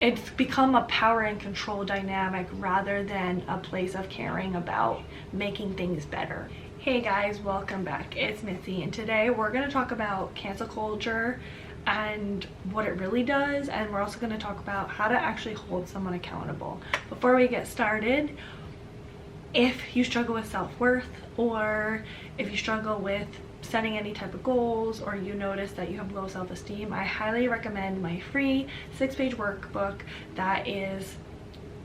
It's become a power and control dynamic rather than a place of caring about making things better. Hey guys, welcome back. It's Missy, and today we're going to talk about cancel culture and what it really does, and we're also going to talk about how to actually hold someone accountable. Before we get started, if you struggle with self-worth, or if you struggle with setting any type of goals, or you notice that you have low self-esteem, I highly recommend my free 6-page workbook that is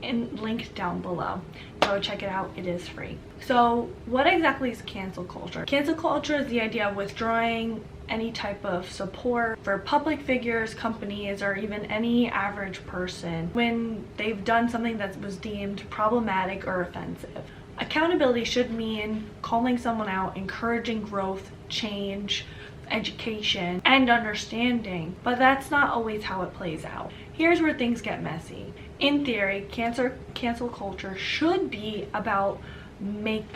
linked down below. Go check it out, it is free. So what exactly is cancel culture? Cancel culture is the idea of withdrawing any type of support for public figures, companies, or even any average person when they've done something that was deemed problematic or offensive. Accountability should mean calling someone out, encouraging growth, change, education, and understanding, but that's not always how it plays out. Here's where things get messy. In theory, cancel culture should be about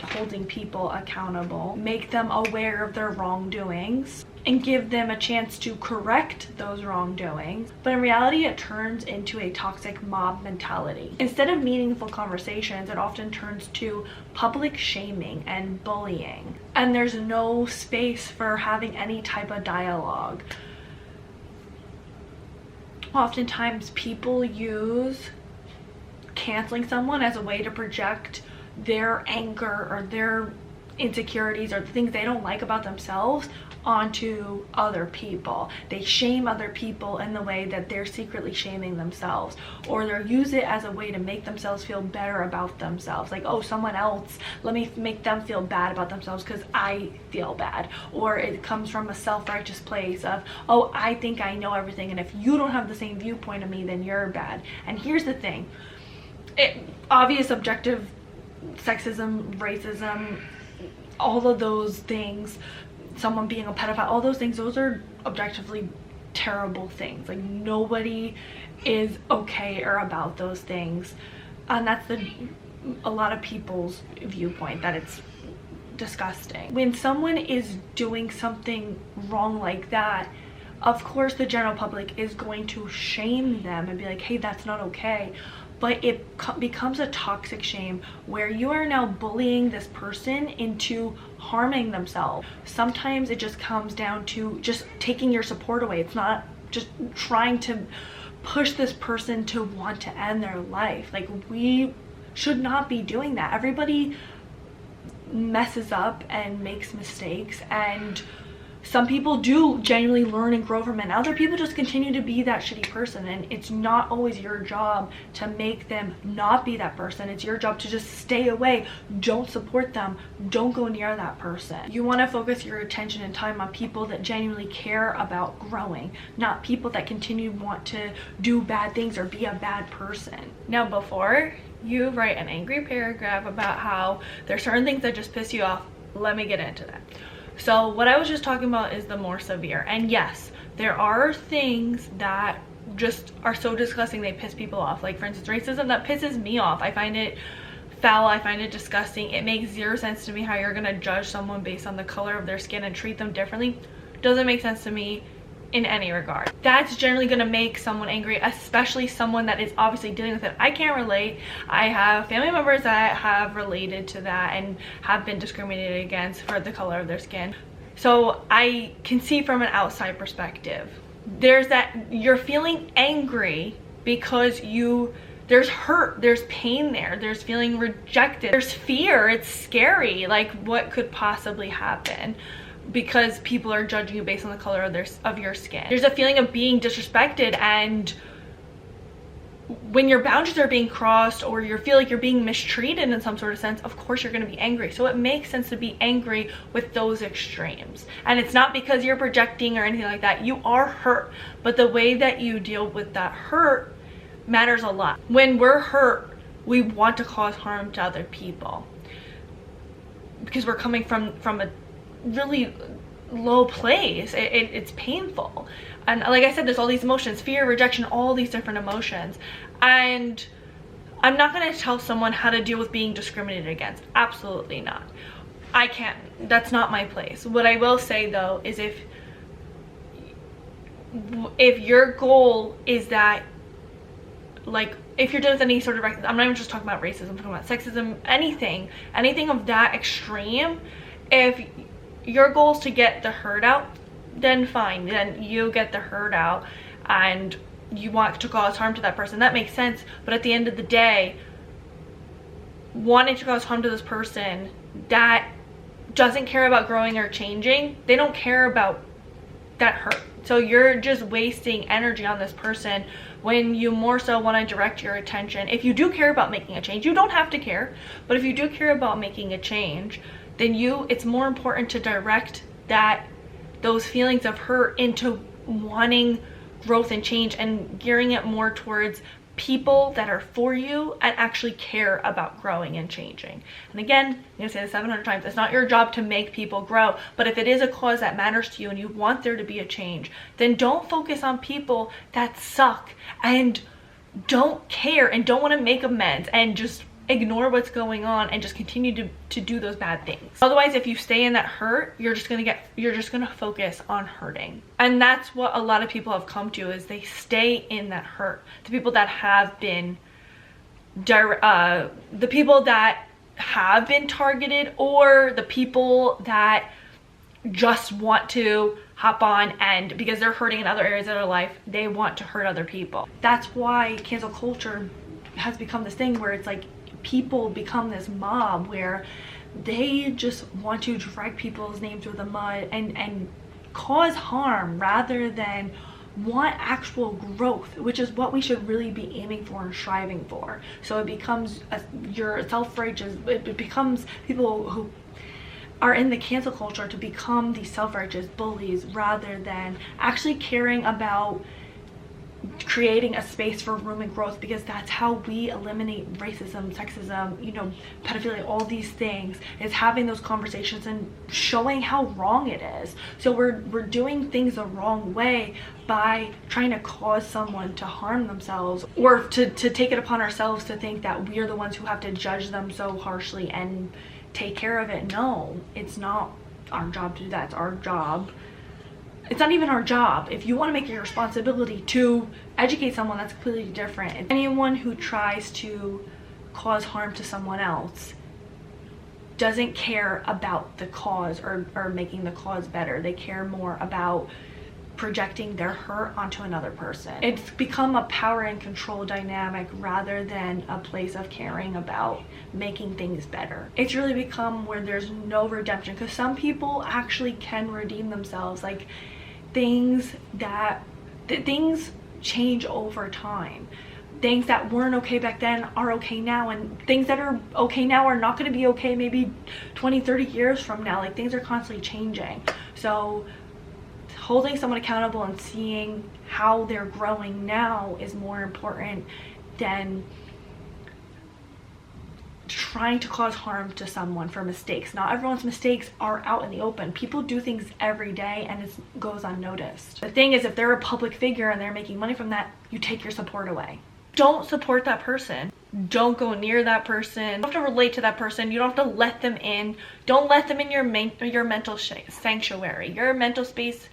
holding people accountable, make them aware of their wrongdoings, and give them a chance to correct those wrongdoings. But in reality, it turns into a toxic mob mentality. Instead of meaningful conversations, it often turns to public shaming and bullying, and there's no space for having any type of dialogue. Oftentimes people use canceling someone as a way to project their anger or their insecurities or the things they don't like about themselves onto other people. They shame other people in the way that they're secretly shaming themselves, or they use it as a way to make themselves feel better about themselves. Like, oh, someone else, let me make them feel bad about themselves because I feel bad. Or it comes from a self-righteous place of, oh, I think I know everything, and if you don't have the same viewpoint of me, then you're bad. And here's the thing, obvious objective sexism, racism, all of those things, someone being a pedophile, all those things, those are objectively terrible things. Like, nobody is okay or about those things, and that's a lot of people's viewpoint, that it's disgusting. When someone is doing something wrong like that, of course the general public is going to shame them and be like, hey, that's not okay. But it becomes a toxic shame where you are now bullying this person into harming themselves. Sometimes it just comes down to just taking your support away. It's not just trying to push this person to want to end their life. Like, we should not be doing that. Everybody messes up and makes mistakes, and some people do genuinely learn and grow from it, and other people just continue to be that shitty person, and it's not always your job to make them not be that person. It's your job to just stay away. Don't support them. Don't go near that person. You want to focus your attention and time on people that genuinely care about growing, not people that continue to want to do bad things or be a bad person. Now, before you write an angry paragraph about how there's certain things that just piss you off, let me get into that. So what I was just talking about is the more severe, and yes, there are things that just are so disgusting they piss people off. Like, for instance, racism, that pisses me off. I find it foul, I find it disgusting. It makes zero sense to me how you're gonna judge someone based on the color of their skin and treat them differently. Doesn't make sense to me in any regard. That's generally gonna make someone angry, especially someone that is obviously dealing with it. I can't relate. I have family members that have related to that and have been discriminated against for the color of their skin. So I can see from an outside perspective. There's that, you're feeling angry because there's hurt, there's pain there, there's feeling rejected, there's fear, it's scary, like what could possibly happen because people are judging you based on the color of your skin. There's a feeling of being disrespected, and when your boundaries are being crossed or you feel like you're being mistreated in some sort of sense, of course you're going to be angry. So it makes sense to be angry with those extremes, and it's not because you're projecting or anything like that. You are hurt, but the way that you deal with that hurt matters a lot. When we're hurt, we want to cause harm to other people because we're coming from a really low place. It's painful, and like I said, there's all these emotions, fear, rejection, all these different emotions, and I'm not going to tell someone how to deal with being discriminated against. Absolutely not. I can't. That's not my place. What I will say though is if your goal is that like if you're dealing with any sort of, I'm not even just talking about racism, I'm talking about sexism, anything of that extreme. If your goal is to get the hurt out, then fine, then you get the hurt out and you want to cause harm to that person. That makes sense. But at the end of the day, wanting to cause harm to this person that doesn't care about growing or changing, they don't care about that hurt. So you're just wasting energy on this person when you more so want to direct your attention. If you do care about making a change, you don't have to care, but if you do care about making a change, then it's more important to direct those feelings of hurt into wanting growth and change and gearing it more towards people that are for you and actually care about growing and changing. And again, I'm gonna say this 700 times, it's not your job to make people grow, but if it is a cause that matters to you and you want there to be a change, then don't focus on people that suck and don't care and don't want to make amends and just ignore what's going on and just continue to do those bad things. Otherwise, if you stay in that hurt, you're just gonna focus on hurting. And that's what a lot of people have come to, is they stay in that hurt. The people that have been targeted, or the people that just want to hop on and because they're hurting in other areas of their life, they want to hurt other people. That's why cancel culture has become this thing where it's like people become this mob where they just want to drag people's names through the mud and cause harm rather than want actual growth, which is what we should really be aiming for and striving for. So it becomes your self-righteous, it becomes people who are in the cancel culture to become these self-righteous bullies rather than actually caring about creating a space for room and growth, because that's how we eliminate racism, sexism, pedophilia, all these things, is having those conversations and showing how wrong it is. So we're doing things the wrong way by trying to cause someone to harm themselves, or to take it upon ourselves to think that we're the ones who have to judge them so harshly and take care of it. No, it's not our job to do that. It's our job. It's not even our job. If you want to make it your responsibility to educate someone, that's completely different. Anyone who tries to cause harm to someone else doesn't care about the cause or making the cause better. They care more about projecting their hurt onto another person. It's become a power and control dynamic rather than a place of caring about making things better. It's really become where there's no redemption, because some people actually can redeem themselves. Like things change over time. Things that weren't okay back then are okay now, and things that are okay now are not going to be okay maybe 20-30 years from now. Like things are constantly changing. So holding someone accountable and seeing how they're growing now is more important than trying to cause harm to someone for mistakes. Not everyone's mistakes are out in the open. People do things every day and it goes unnoticed. The thing is, if they're a public figure and they're making money from that, you take your support away. Don't support that person. Don't go near that person. You don't have to relate to that person. You don't have to let them in. Don't let them in your mental sanctuary. Your mental space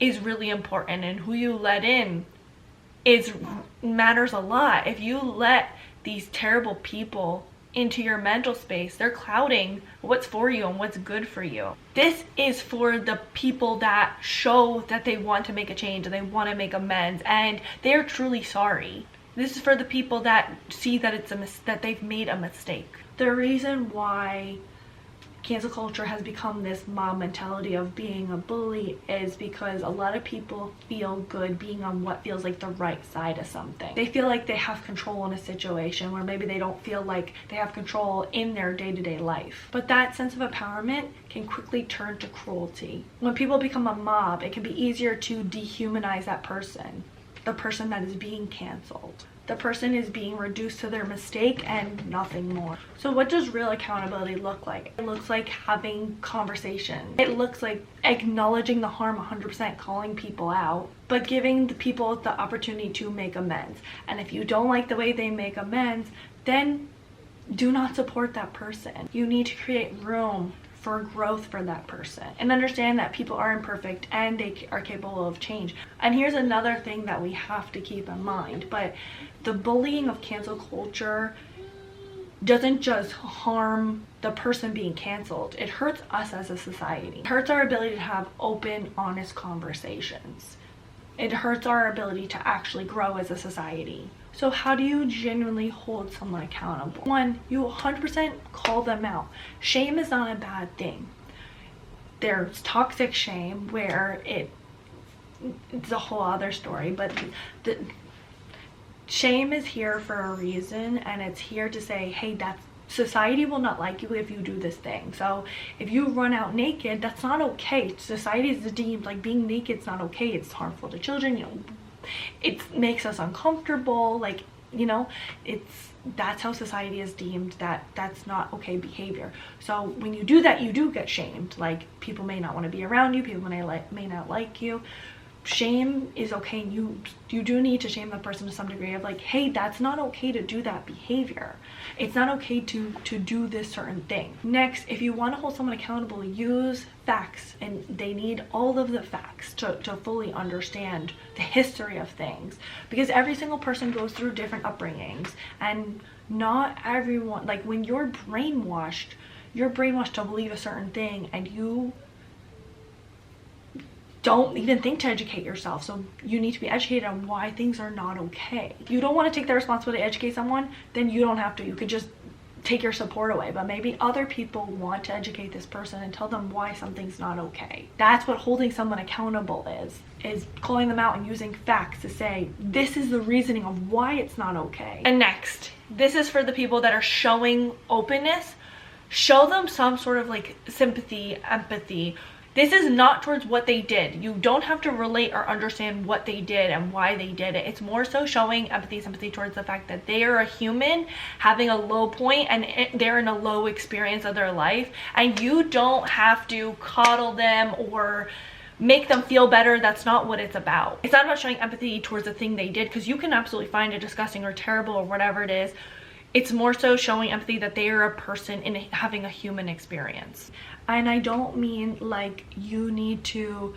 is really important, and who you let in matters a lot. If you let these terrible people into your mental space, they're clouding what's for you and what's good for you. This is for the people that show that they want to make a change and they want to make amends and they're truly sorry. This is for the people that see that that they've made a mistake. The reason why cancel culture has become this mob mentality of being a bully is because a lot of people feel good being on what feels like the right side of something. They feel like they have control in a situation where maybe they don't feel like they have control in their day-to-day life. But that sense of empowerment can quickly turn to cruelty. When people become a mob, it can be easier to dehumanize that person, the person that is being canceled. The person is being reduced to their mistake and nothing more. So what does real accountability look like? It looks like having conversations. It looks like acknowledging the harm 100%, calling people out, but giving the people the opportunity to make amends. And if you don't like the way they make amends, then do not support that person. You need to create room for growth for that person, and understand that people are imperfect and they are capable of change. And here's another thing that we have to keep in mind, but the bullying of cancel culture doesn't just harm the person being canceled, it hurts us as a society. It hurts our ability to have open, honest conversations. It hurts our ability to actually grow as a society. So how do you genuinely hold someone accountable? One, you 100% call them out. Shame is not a bad thing. There's toxic shame where it's a whole other story, but the shame is here for a reason, and it's here to say, hey, that's society will not like you if you do this thing. So if you run out naked, that's not okay. Society is deemed like being naked is not okay. It's harmful to children, you know, it makes us uncomfortable, like, you know, that's how society is deemed, that's not okay behavior. So when you do that, you do get shamed. Like, people may not want to be around you, people may not like you. Shame is okay, and you do need to shame the person to some degree of like, hey, that's not okay to do that behavior. It's not okay to do this certain thing. Next, if you want to hold someone accountable, use facts, and they need all of the facts to fully understand the history of things, because every single person goes through different upbringings, and not everyone, like, when you're brainwashed to believe a certain thing, and you don't even think to educate yourself. So you need to be educated on why things are not okay. If you don't want to take the responsibility to educate someone, then you don't have to. You could just take your support away, but maybe other people want to educate this person and tell them why something's not okay. That's what holding someone accountable is calling them out and using facts to say, this is the reasoning of why it's not okay. And next, this is for the people that are showing openness. Show them some sort of like sympathy, empathy. This is not towards what they did. You don't have to relate or understand what they did and why they did it. It's more so showing empathy, sympathy towards the fact that they are a human having a low point, and they're in a low experience of their life, and you don't have to coddle them or make them feel better. That's not what it's about. It's not about showing empathy towards the thing they did, because you can absolutely find it disgusting or terrible or whatever it is. It's more so showing empathy that they are a person in having a human experience. And I don't mean like you need to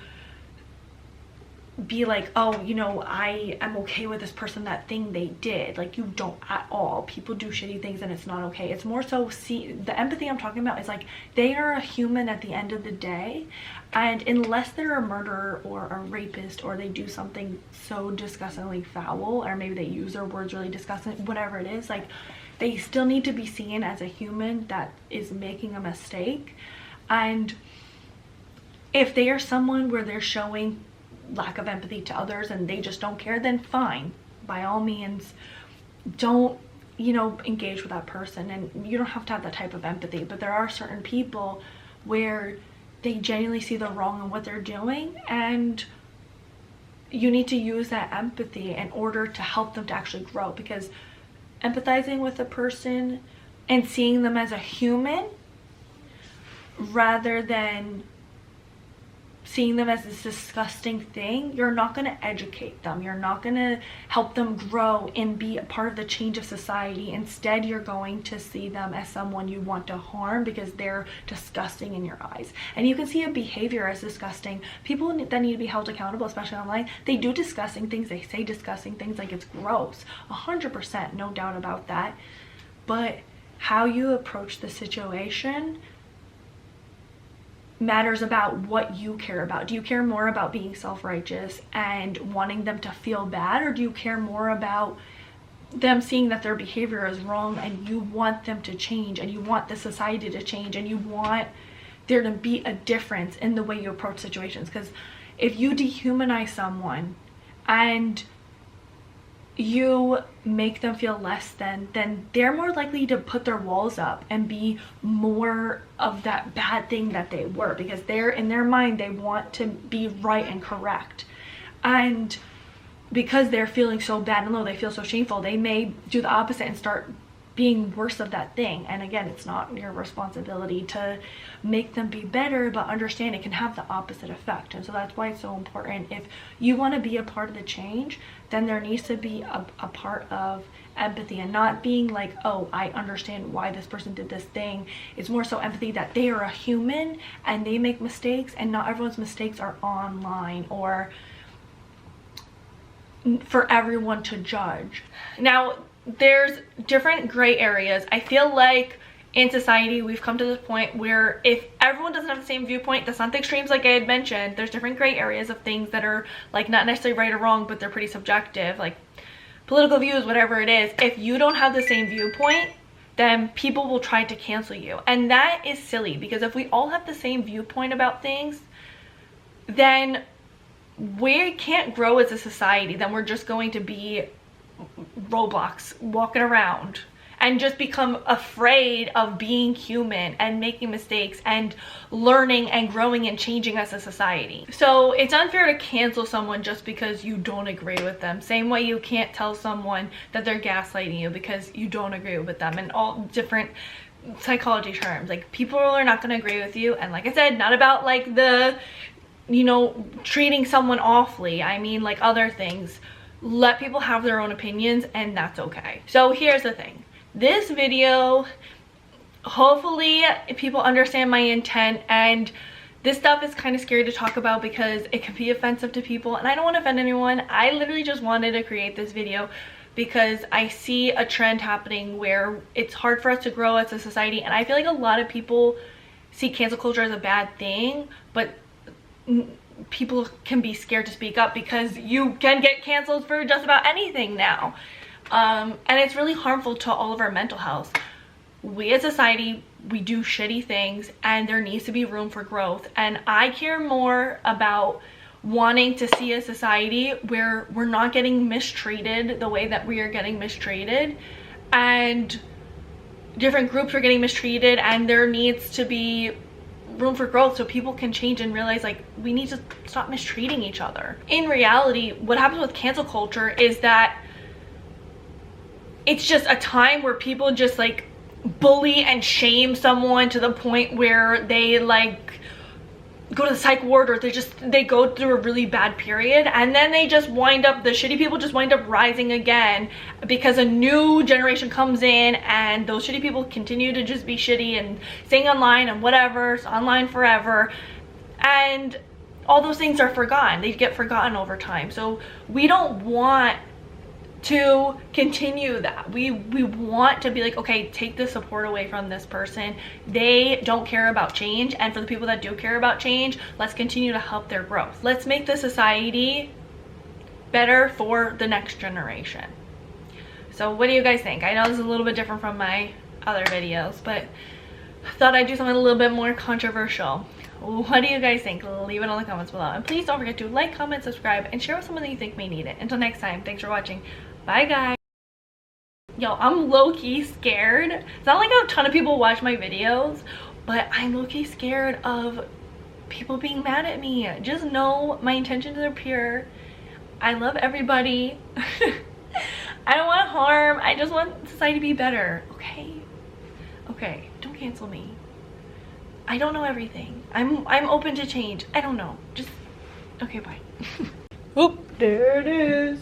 be like, oh, you know, I am okay with this person, that thing they did. Like, you don't at all. People do shitty things and it's not okay. It's more so, see, the empathy I'm talking about is like, they are a human at the end of the day, and unless they're a murderer or a rapist, or they do something so disgustingly foul, or maybe they use their words really disgusting, whatever it is, like, they still need to be seen as a human that is making a mistake. And if they are someone where they're showing lack of empathy to others and they just don't care, then fine, by all means, don't, you know, engage with that person. And you don't have to have that type of empathy, but there are certain people where they genuinely see the wrong in what they're doing, and you need to use that empathy in order to help them to actually grow, because empathizing with a person and seeing them as a human rather than seeing them as this disgusting thing, you're not going to educate them. You're not going to help them grow and be a part of the change of society. Instead, you're going to see them as someone you want to harm because they're disgusting in your eyes. And you can see a behavior as disgusting. People that need to be held accountable, especially online, they do disgusting things. They say disgusting things, like it's gross. 100%, no doubt about that. But how you approach the situation matters about what you care about. Do you care more about being self-righteous and wanting them to feel bad, or do you care more about them seeing that their behavior is wrong and you want them to change, and you want the society to change, and you want there to be a difference in the way you approach situations? Because if you dehumanize someone and you make them feel less than, then they're more likely to put their walls up and be more of that bad thing that they were, because they're in their mind, they want to be right and correct. And because they're feeling so bad and low, they feel so shameful, they may do the opposite and start being worse of that thing. And again, it's not your responsibility to make them be better, but understand it can have the opposite effect. And so that's why it's so important. If you want to be a part of the change, then there needs to be a part of empathy, and not being like, oh, I understand why this person did this thing. It's more so empathy that they are a human and they make mistakes, and not everyone's mistakes are online or for everyone to judge. Now, there's different gray areas. I feel like in society we've come to this point where if everyone doesn't have the same viewpoint, that's not the extremes like I had mentioned, there's different gray areas of things that are like not necessarily right or wrong, but they're pretty subjective, like political views, whatever it is. If you don't have the same viewpoint, then people will try to cancel you, and that is silly, because if we all have the same viewpoint about things, then we can't grow as a society. Then we're just going to be Roblox walking around and just become afraid of being human and making mistakes and learning and growing and changing as a society. So it's unfair to cancel someone just because you don't agree with them. Same way you can't tell someone that they're gaslighting you because you don't agree with them, and all different psychology terms. Like, people are not going to agree with you, and like I said, not about like the, you know, treating someone awfully. I mean like other things. Let people have their own opinions, and that's okay. So here's the thing. This video, hopefully people understand my intent, and this stuff is kind of scary to talk about because it can be offensive to people, and I don't want to offend anyone. I literally just wanted to create this video because I see a trend happening where it's hard for us to grow as a society, and I feel like a lot of people see cancel culture as a bad thing, but people can be scared to speak up because you can get canceled for just about anything now. And it's really harmful to all of our mental health. We as a society, we do shitty things, and there needs to be room for growth. And I care more about wanting to see a society where we're not getting mistreated the way that we are getting mistreated, and different groups are getting mistreated, and there needs to be room for growth so people can change and realize like we need to stop mistreating each other. In reality, what happens with cancel culture is that it's just a time where people just like bully and shame someone to the point where they like go to the psych ward, or they go through a really bad period, and then they just wind up, the shitty people just wind up rising again because a new generation comes in, and those shitty people continue to just be shitty and staying online and whatever, it's online forever, and all those things are forgotten. They get forgotten over time. So we don't want to continue that. We want to be like, okay, take the support away from this person. They don't care about change, and for the people that do care about change, let's continue to help their growth. Let's make the society better for the next generation. So what do you guys think? I know this is a little bit different from my other videos, but I thought I'd do something a little bit more controversial. What do you guys think? Leave it in the comments below, and please don't forget to like, comment, subscribe, and share with someone that you think may need it. Until next time, thanks for watching. Bye guys. Yo, I'm low-key scared. It's not like a ton of people watch my videos, but I'm low-key scared of people being mad at me. Just know my intentions are pure. I love everybody. I don't want harm. I just want society to be better. Okay, don't cancel me. I don't know everything. I'm open to change. I don't know. Just okay, bye. Oop, there it is.